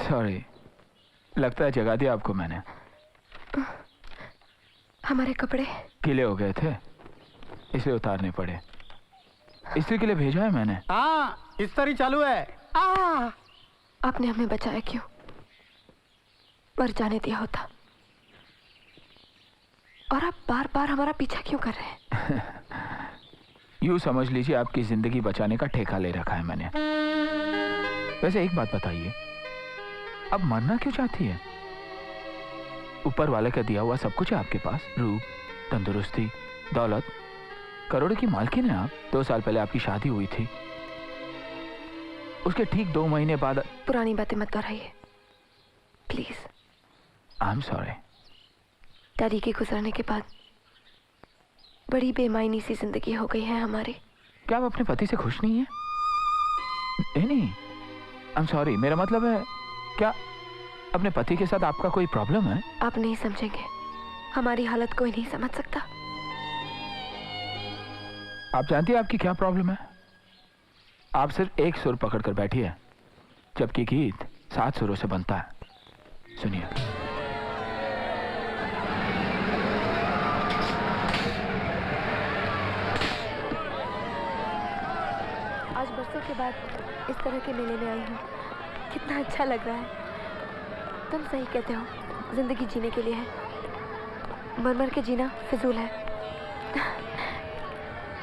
Sorry, लगता है जगा दिया आपको मैंने। हमारे कपड़े गीले हो गए थे इसलिए उतारने पड़े। इस्त्री के लिए भेजा है मैंने। हाँ, इस्त्री चालू है। आपने हमें बचाया क्यों? मर जाने दिया होता। और आप बार बार हमारा पीछा क्यों कर रहे हैं? यूं समझ लीजिए आपकी जिंदगी बचाने का ठेका ले रखा है मैंने। वैसे एक बात बताइए, अब मरना क्यों चाहती है? ऊपर वाले का दिया हुआ सब कुछ है आपके पास, रूप, तंदुरुस्ती, दौलत, करोड़ों की मालकिन है आप। 2 साल पहले आपकी शादी हुई थी, उसके ठीक 2 महीने बाद। पुरानी बातें मत दोहराइए please. I am sorry. Daddy के गुजरने के बाद बड़ी बेमायनी सी जिंदगी हो गई है हमारी। क्या आप अपने पति से खुश नहीं है? नहीं, आई एम सॉरी, मेरा मतलब है क्या अपने पति के साथ आपका कोई प्रॉब्लम है? आप नहीं समझेंगे, हमारी हालत कोई नहीं समझ सकता। आप जानती हैं आपकी क्या प्रॉब्लम है? आप सिर्फ एक सुर पकड़ कर बैठी है, जबकि गीत 7 सुरों से बनता है। सुनिए। आज बरसों के बाद इस तरह के मेले में आई हूँ, कितना अच्छा लग रहा है। तुम सही कहते हो, जिंदगी जीने के लिए है, मर मर के जीना फिजूल है।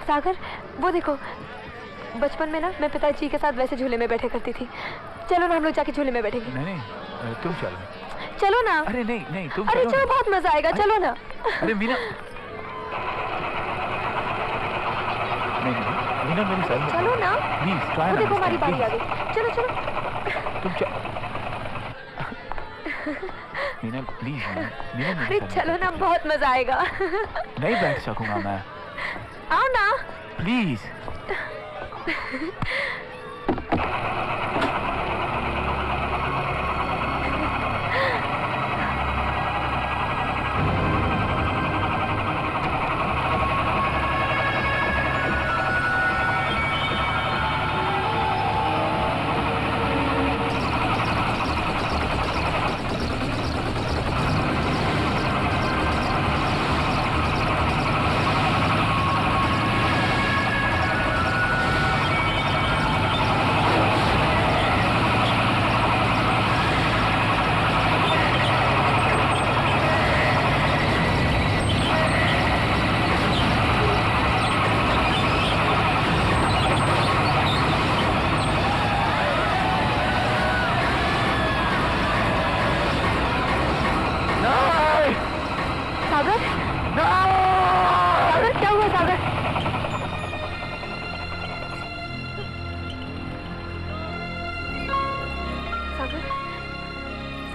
सागर, वो देखो, बचपन में ना मैं पिताजी के साथ वैसे झूले में बैठे करती थी। चलो ना हम लोग जाके झूले में बैठेंगे। नहीं, तुम चलो। चलो ना। अरे नहीं, तुम अरे चलो, बहुत मजा आएगा। चलो ना। अरे मीना, मीना मेरी साइड। चलो ना प्लीज ट्राई। वो देखो हमारी बारी आ गई। चलो चलो। तुम मीना प्लीज। मीना अरे चलो ना, बहुत मजा आएगा। नहीं बैठ सकूंगा मैं। आओ ना प्लीज।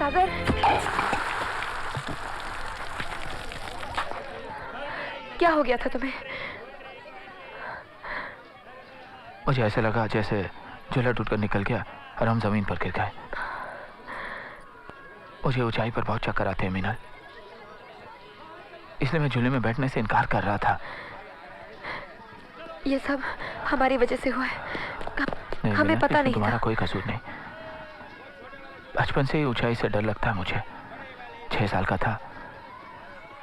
सागर, क्या हो गया था तुम्हें? मुझे ऐसे लगा जैसे झूला टूटकर निकल गया और हम जमीन पर गिर गए। मुझे ऊंचाई पर बहुत चक्कर आते हैं मीनल, इसलिए मैं झूले में बैठने से इनकार कर रहा था। ये सब हमारी वजह से हुआ है। हमें पता नहीं था। तुम्हारा कोई कसूर नहीं। बचपन से ही ऊंचाई से डर लगता है मुझे। 6 साल का था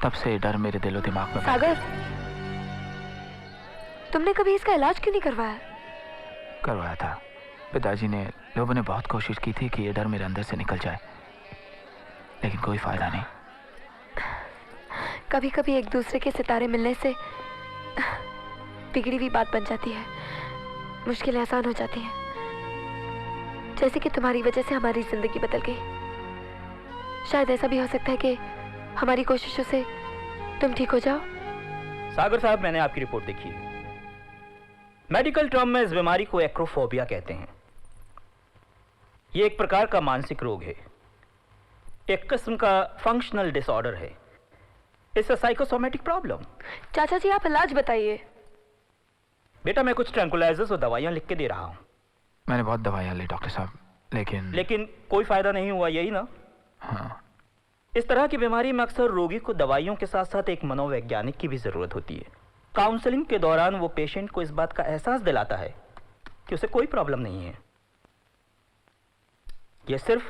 तब से डर मेरे दिलो दिमाग में। सागर, तुमने कभी इसका इलाज क्यों नहीं करवाया? करवाया था। पिताजी ने, लोगों ने बहुत कोशिश की थी कि ये डर मेरे अंदर से निकल जाए, लेकिन कोई फायदा नहीं। कभी कभी एक दूसरे के सितारे मिलने से बिगड़ी हुई बात बन जाती है, मुश्किलें आसान हो जाती हैं। जैसे कि तुम्हारी वजह से हमारी जिंदगी बदल गई। शायद ऐसा भी हो सकता है कि हमारी कोशिशों से तुम ठीक हो जाओ। सागर साहब, मैंने आपकी रिपोर्ट देखी है। मेडिकल टर्म में इस बीमारी को एक्रोफोबिया कहते हैं। यह एक प्रकार का मानसिक रोग है, एक किस्म का फंक्शनल डिसऑर्डर है। It's a psychosomatic problem. चाचा जी, आप इलाज बताइए। बेटा, मैं कुछ ट्रैंकुलाइजर्स और दवाइयां लिख के दे रहा हूं। मैंने बहुत दवाइयां ली डॉक्टर साहब, लेकिन कोई फायदा नहीं हुआ, यही ना? हाँ। इस तरह की बीमारी में अक्सर रोगी को दवाइयों के साथ साथ एक मनोवैज्ञानिक की भी जरूरत होती है। काउंसलिंग के दौरान वो पेशेंट को इस बात का एहसास दिलाता है कि उसे कोई प्रॉब्लम नहीं है। यह सिर्फ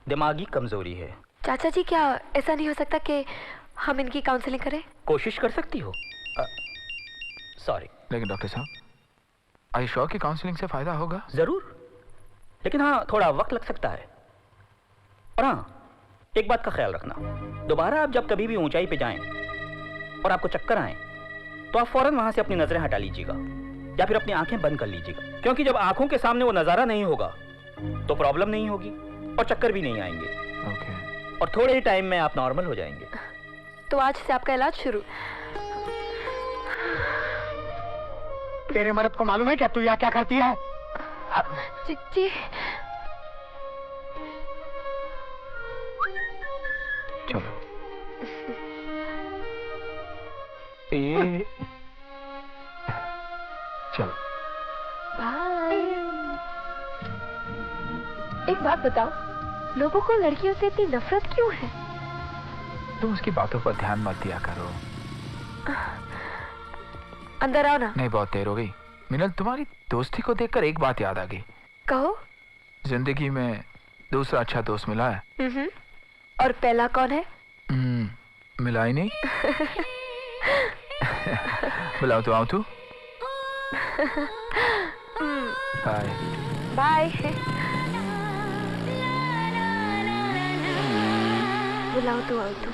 दिमागी कमजोरी है। चाचा जी, क्या ऐसा नहीं हो सकता कि हम इनकी काउंसलिंग करें? कोशिश कर सकती हो? सॉरी। लेकिन डॉक्टर साहब, आई श्योर कि काउंसलिंग से फायदा होगा? जरूर, लेकिन हाँ, थोड़ा वक्त लग सकता है। और हाँ, एक बात का ख्याल रखना, दोबारा आप जब कभी भी ऊंचाई पे जाएं और आपको चक्कर आए तो आप फौरन वहां से अपनी नजरें हटा लीजिएगा या फिर अपनी आंखें बंद कर लीजिएगा, क्योंकि जब आंखों के सामने वो नजारा नहीं होगा तो प्रॉब्लम नहीं होगी और चक्कर भी नहीं आएंगे। ओके। और थोड़े ही टाइम में आप नॉर्मल हो जाएंगे। तो आज से आपका इलाज शुरू। तेरे मर्द को मालूम है क्या तू यहाँ क्या करती है? जी जी। चलो। ये चलो। बाय। एक बात बताओ, लोगों को लड़कियों से इतनी नफरत क्यों है? तुम उसकी बातों पर ध्यान मत दिया करो। अंदर आओ ना। नहीं, बहुत देर हो गई। मिनल, तुम्हारी दोस्ती को देखकर एक बात याद आ गई। कहो। जिंदगी में दूसरा अच्छा दोस्त मिला है। और पहला कौन है? मिला ही नहीं। बुलाओ तो आऊं तू। Bye bye. बुलाओ तो आओ तू।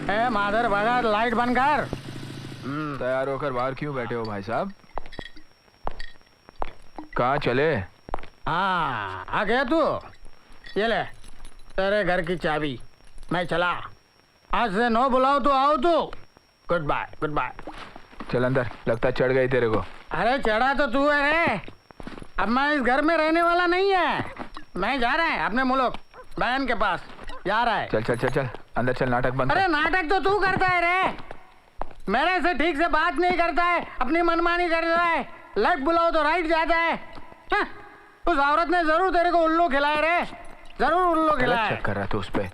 ए मादर भगा, लाइट बंद कर। तैयार होकर बाहर क्यों बैठे हो भाई साहब? कहाँ चले? हाँ, आ गया तू? ये ले तेरे घर की चाबी। मैं चला। आज से नो बुलाओ तो आओ तू। Goodbye, goodbye. चल अंदर, लगता चढ़ गई तेरे को। अरे चढ़ा तो तू है रे। अब मैं इस घर में रहने वाला नहीं है। मैं जा रहा है अपने मुल्क, बहन के पास जा रहा है। चल चल चल चल अंदर चल, नाटक बंद कर। अरे नाटक तो तू करता है रे। मेरे से ठीक से बात नहीं करता है, अपनी मनमानी करता है। लेफ्ट बुलाओ तो राइट जाता है। हाँ, उस औरत ने जरूर तेरे को उल्लू खिलाया रे, जरूर उल्लू खिलाया। चेक कर रहा था उस पे।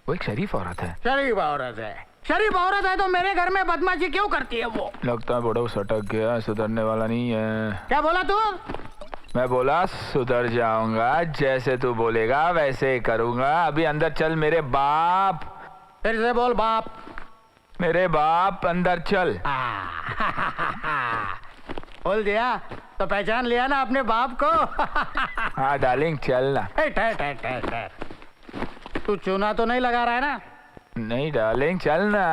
वो एक शरीफ औरत है। शरीफ औरत है? शरीफ औरत है तो मेरे घर में बदमाशी क्यों करती है वो? लगता है बड़ा सटक गया, सुधरने वाला नहीं है। क्या बोला तू? मैं बोला सुधर जाऊंगा, जैसे तू बोलेगा वैसे ही करूंगा। अभी अंदर चल मेरे बाप। फिर से बोल बाप। मेरे बाप, अंदर चल। बोल दिया तो पहचान लिया ना अपने बाप को। हाँ डार्लिंग, चल ना। ठहर ठहर ठहर ठहर। तू चूना तो नहीं लगा रहा है ना? नहीं डार्लिंग, चल ना।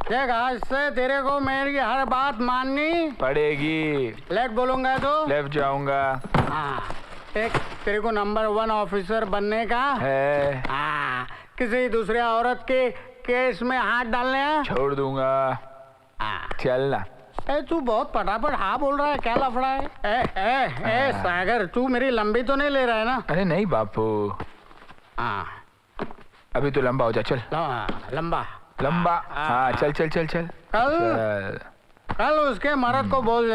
देख, आज से तेरे को मेरी हर बात माननी पड़ेगी। लेफ्ट बोलूंगा तो लेफ्ट जाऊंगा। एक तेरे को नंबर 1 ऑफिसर बनने का है। किसी दूसरे औरत के केस में हाथ डालने हैं? छोड़ दूंगा। चल ना। तू बहुत फटाफट हाँ बोल रहा है, क्या लफड़ा है? सागर, तू मेरी लंबी तो नहीं ले रहा है ना? अरे नहीं बापू, अभी तो लंबा हो जा। चल लंबा लंबा। हाँ चल चल चल चल। कल उसके मर्द को बोल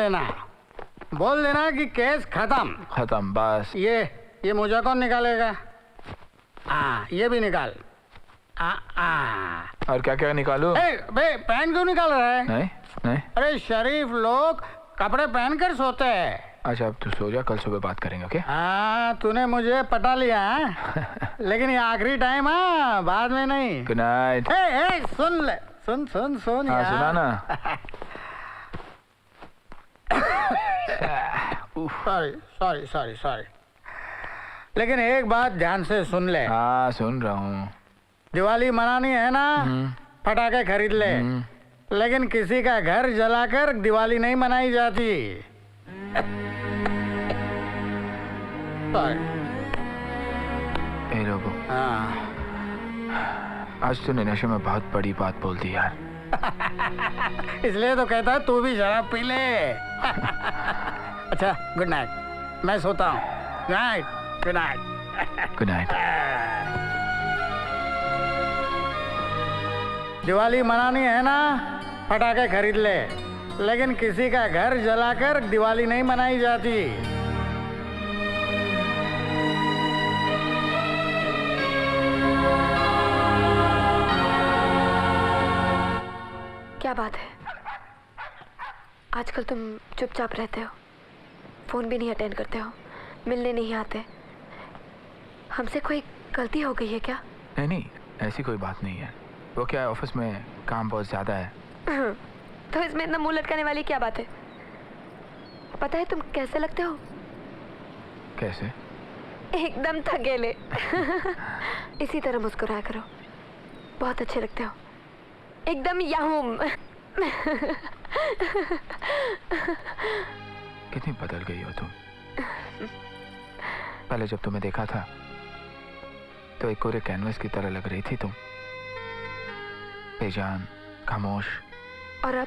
देना कि केस खत्म। खत्म बस। ये मुझे कौन निकालेगा? ये भी निकाल। और क्या क्या निकालू? पहन क्यों निकाल रहा है? नहीं नहीं। अरे शरीफ लोग कपड़े पहन कर सोते हैं। अच्छा अब तू सो जा, कल सुबह बात करेंगे। ओके? तूने मुझे पटा लिया है। लेकिन ये आखिरी टाइम है, बाद में नहीं। Good night. सुन ले, सुन सुन सुन। हाँ सुना ना। Sorry sorry sorry sorry. लेकिन एक बात ध्यान से सुन ले। हाँ सुन रहा हूँ। दिवाली मनानी है ना, पटाखे खरीद ले। लेकिन किसी का घर जलाकर दिवाली नहीं मनाई जाती। ए लोगों, आज तूने नशे में बहुत बड़ी बात बोल दी यार। इसलिए तो कहता है तू भी शराब पी ले। अच्छा गुड नाइट, मैं सोता हूँ। Good night. Good night. Good night. Diwali मनानी है ना, पटाखे खरीद ले। लेकिन किसी का घर जलाकर दिवाली नहीं मनाई जाती। क्या बात है? आजकल तुम चुपचाप रहते हो, फोन भी नहीं अटेंड करते हो, मिलने नहीं आते। हमसे कोई गलती हो गई है क्या? नहीं नहीं, ऐसी कोई बात नहीं है। वो क्या है, ऑफिस में काम बहुत ज़्यादा है। तो इसमें इतना मुंह लटकाने वाली क्या बात है? पता है तुम कैसे लगते हो? कैसे? एकदम थकेले। इसी तरह मुस्कुराया करो, बहुत अच्छे लगते हो, एकदम याहूम। कितनी बदल गई हो तुम। पहले जब तुम्हें देखा था तो एक कोरे कैनवस की तरह लग रही थी तुम, बेजान, खामोश। और अब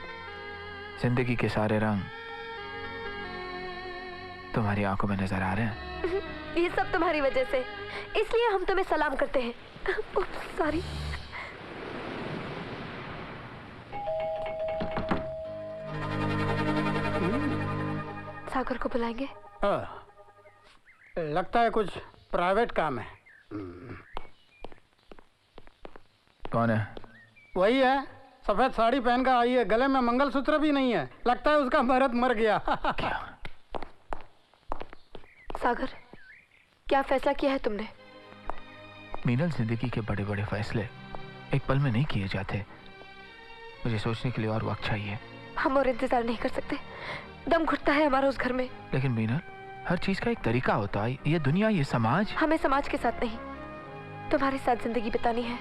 जिंदगी के सारे रंग तुम्हारी आंखों में नजर आ रहे हैं। ये सब तुम्हारी वजह से, इसलिए हम तुम्हें सलाम करते हैं। सॉरी। सागर को बुलाएंगे? हाँ, लगता है कुछ प्राइवेट काम है। कौन है? वही है, सफेद साड़ी पहन कर आई है, गले में मंगलसूत्र भी नहीं है, लगता है उसका मर्द मर गया। सागर, क्या फैसला किया है तुमने? मीनल, जिंदगी के बड़े बड़े फैसले एक पल में नहीं किए जाते। मुझे सोचने के लिए और वक्त चाहिए। हम और इंतजार नहीं कर सकते, दम घुटता है हमारा उस घर में। लेकिन मीनल, हर चीज का एक तरीका होता है। ये दुनिया, ये समाज। हमें समाज के साथ नहीं, तुम्हारे साथ जिंदगी बितानी है।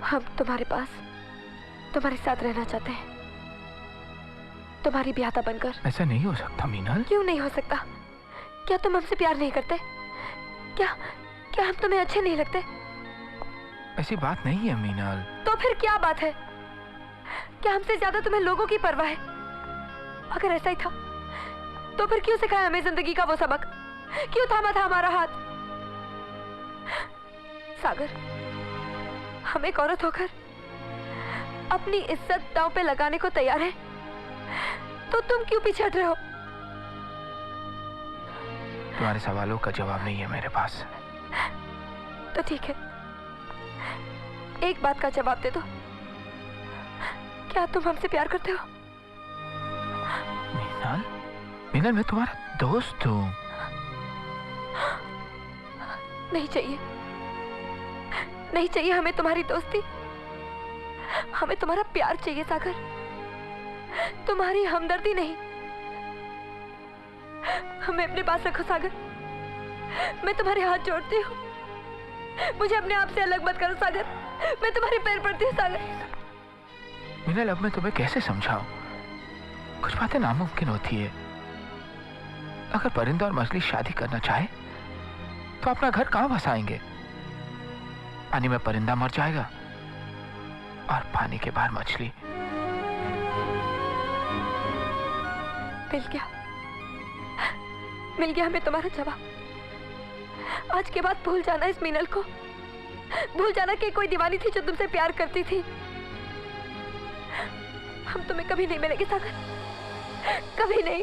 हम तुम्हारे पास, तुम्हारे साथ रहना चाहते हैं, तुम्हारी ब्याहता बनकर। ऐसा नहीं हो सकता मीनल। क्यों नहीं हो सकता? क्या तुम हमसे प्यार नहीं करते? क्या क्या हम तुम्हें अच्छे नहीं लगते? ऐसी बात नहीं है मीनल। तो फिर क्या बात है? क्या हमसे ज्यादा तुम्हें लोगों की परवाह है? अगर ऐसा ही था तो फिर क्यों सिखाया हमें जिंदगी का वो सबक? क्यों थामा था हमारा हाथ? सागर, हम एक औरत होकर अपनी इज्जत दांव पे लगाने को तैयार है, तो तुम क्यों पीछे हट रहे हो? तुम्हारे सवालों का जवाब नहीं है मेरे पास। तो ठीक है, एक बात का जवाब दे दो। क्या तुम हमसे प्यार करते हो? मीनल, मीनल, मैं तुम्हारा दोस्त हूँ। नहीं चाहिए, नहीं चाहिए हमें तुम्हारी दोस्ती, हमें तुम्हारा प्यार चाहिए सागर, तुम्हारी हमदर्दी नहीं। हमें अपने पास रखो सागर, मैं तुम्हारे हाथ जोड़ती हूँ, मुझे अपने आप से अलग मत करो सागर, मैं तुम्हारे पैर पड़ती हूँ सागर। मीनल, अब मैं तुम्हें कैसे समझाऊं? कुछ बातें नामुमकिन होती है। अगर परिंदा और मछली शादी करना चाहे तो अपना घर कहां बसाएंगे? पानी में परिंदा मर जाएगा और पानी के बाहर मछली। मिल गया हमें तुम्हारा जवाब। आज के बाद भूल जाना इस मीनल को, भूल जाना कि कोई दीवानी थी जो तुमसे प्यार करती थी। हम तुम्हें कभी नहीं मिलेंगे सागर, कभी नहीं।